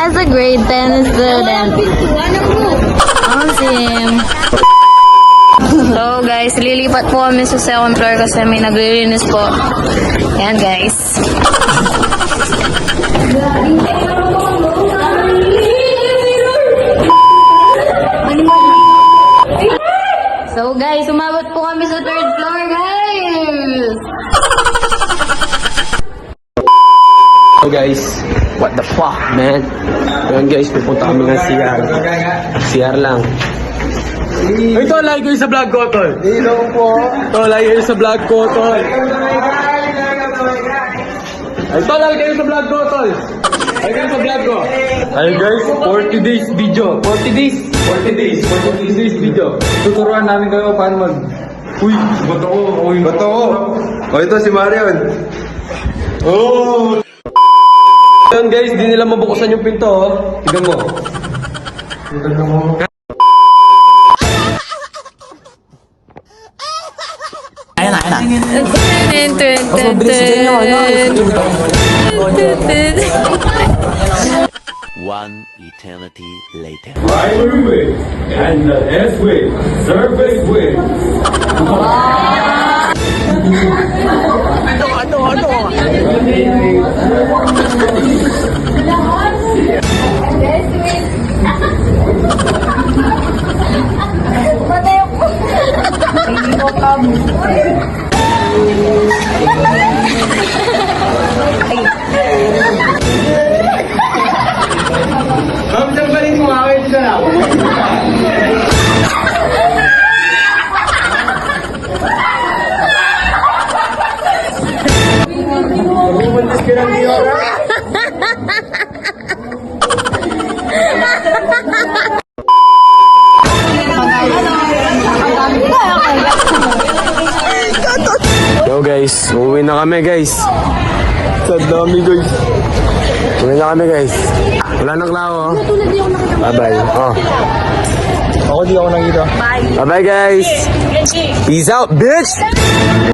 As a grade 10 student. Awesome. So guys, lilipat po kami sa second floor kasi may naglilinis po. Yan guys. So guys, umabot po kami sa third floor guys. So guys, what the fuck, man? Ngayon guys, pupunta kami ng CR. CR lang. Ay, tol, like kayo sa vlog ko, tol. Hello po. Tol, like kayo sa vlog ko, tol. Ay, tol, like kayo sa vlog ko, tol. Like kayo sa vlog ko. Ay guys, 40 days video. 40 days. 40 days video. Tuturuan namin kayo paano mag... Uy, bato ko. Bato ko. O, ito si Marion. Oh! Ayan guys, di nila mabuksan yung pinto, oh. Tignan mo. Tignan mo. Ayan na. One eternity later. Primary way and the S way, surface way. Yo guys, uuwi na kami guys. Sa dami guys. Uuwi na kami guys. Wala nang lao, oh. Bye bye. Oh. Ako di ako nakita. Bye bye guys. Peace out, bitch.